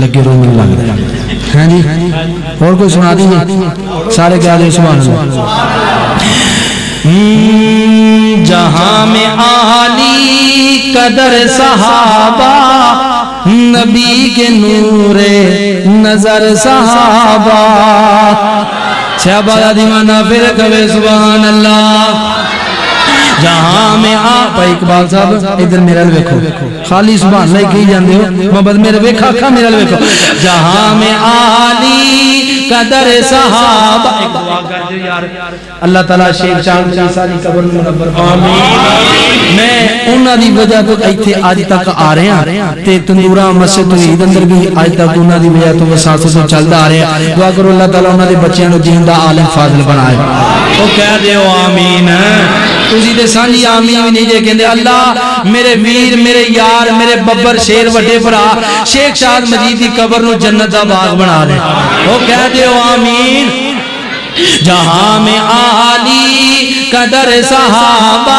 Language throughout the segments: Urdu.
لگے رو مل لگ ہیں جی اور کوئی سنا دیجیے سارے کہہ دیں سبحان اللہ جہاں میں عالی قدر صحابہ نبی کے نور نظر صحابہ شہبازہ دیوانہ پھر کبھی سبحان اللہ جہاں میں آپ اقبال صاحب ادھر میرا لویکھو خالی سبحان اللہ کہی جاندے ہو محمد میرے ویکھا کھا میرا لویکھو جہاں میں عالی قدر صحابہ ایک دعا کر جو یار اللہ تعالیٰ شیخ چاند عیسیٰ دی قبر منور آمین میں انہاں دی وجہ تو ایتھے آج تک آ رہے ہیں تے تندورہ مسجد توحید اندر بھی آج تک انہاں دی وجہ تو وساطے سے چلدا آ رہے ہیں دعا کرو اللہ تعالیٰ انہاں دے بچیاں نو زندہ عالم فاضل بنائے او کہہ دیو آمین تسی تے سانجی آمین بھی نہیں جے کہندے اللہ میرے ویر میرے یار میرے ببر شیر وڈے بھرا شیخ شاد مجید دی قبر نو جنت دا باغ بنا دے او کہہ دیو آمین جہاں میں عالی قدر صحابہ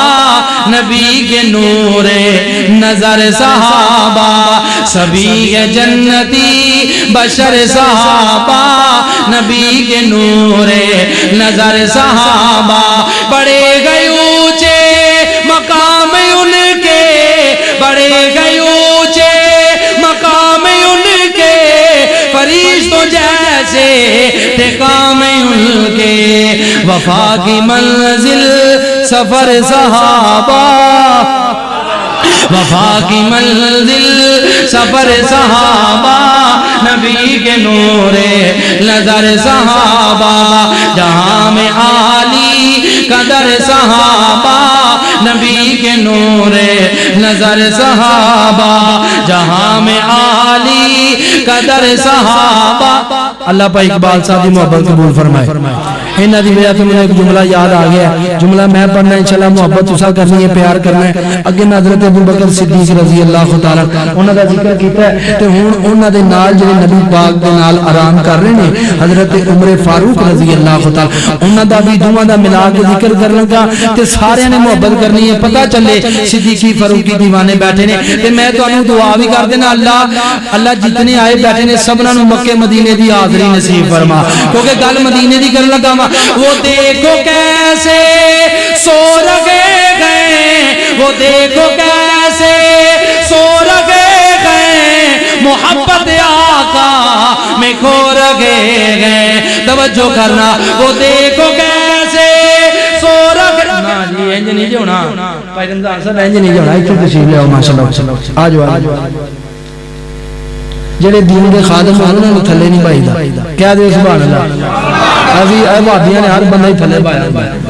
نبی کے نور نظر صحابہ سبھی جنتی بشر صحابہ نبی کے نور نظر صحابہ بڑے گئے اونچے مقام ان کے بڑے گئے اونچے مقام ان کے فرشتوں جیسے تھے کام ان کے وفا کی منزل سفر صحابہ وفا کی منزل سفر صحابہ نبی کے نور نظر صحابہ جہاں میں عالی قدر صحابہ نبی کے نور نظر صحابہ جہاں میں عالی قدر صحابہ اللہ پاک اقبال صاحب دی محبت قبول فرمائے انہاں دی وجہ تو مجھے ایک جملہ یاد آ گیا جملہ میں پڑھنا انشاءاللہ محبت تسا کرنی ہے پیار کرنا ہے اگے حضرت ابوبکر صدیق رضی اللہ تعالی انہاں دا ذکر کیتا ہے تے ہن انہاں دے نال جڑے نبی پاک دے نال آرام کر رہے نے حضرت عمر فاروق رضی اللہ تعالی انہاں دا بھی دوواں دا ملا کے ذکر کر لگا تے سارے نے محبت کرنی ہے پتہ چلے صدیقی فاروقی دیوانے بیٹھے نے تے میں تانوں دعا بھی کر دینا اللہ جتنے آئے بیٹھے نے سبنا نو مکے مدینے دی حاضری نصیب فرما کیونکہ گل مدینے دی کرن لگا وہ دیکھو کیسے سو رگے گئے وہ دیکھو کیسے سو رگے گئے محبت آقا میں کھو رگے گئے توجہ کرنا وہ دیکھو کیسے سو رگے نا جی انج نہیں جو نا بھائی رمضان صاحب انج نہیں جو نا ایتھے تشریف لے آؤ ماشاءاللہ آجو جڑے دین دے خادم انہاں نوں تھلے نہیں پائیدا کہہ دے سبحان اللہ ابھی بھابیاں نے ہر بندہ ہی تھلے پایا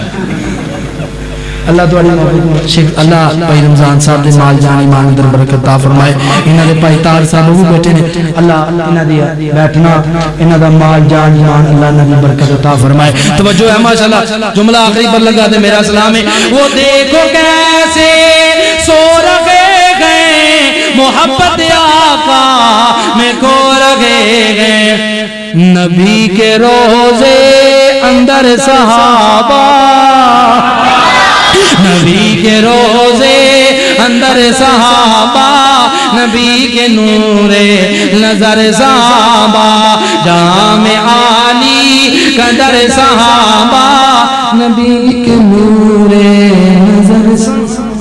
اللہ تعالی شیخ اللہ بھائی رمضان صاحب دے مال جان ایمان اندر برکت عطا فرمائے انہاں دے بھائی تار صاحب بھی بیٹھے نے اللہ انہاں دی بیٹھنا انہاں دا مال جان ایمان اللہ انہاں دی برکت عطا فرمائے توجہ ہے ماشاءاللہ جملہ آخری پر لگا دے میرا سلام ہے وہ دیکھو کیسے سو رگے گئے محبت آقا میں کو رگے گئے نبی کے روزے اندر صحابہ نبی کے روزے اندر صحابہ نبی کے نور نظر صحابہ جام عالی قدر صحابہ نبی کے نور نظر صحابہ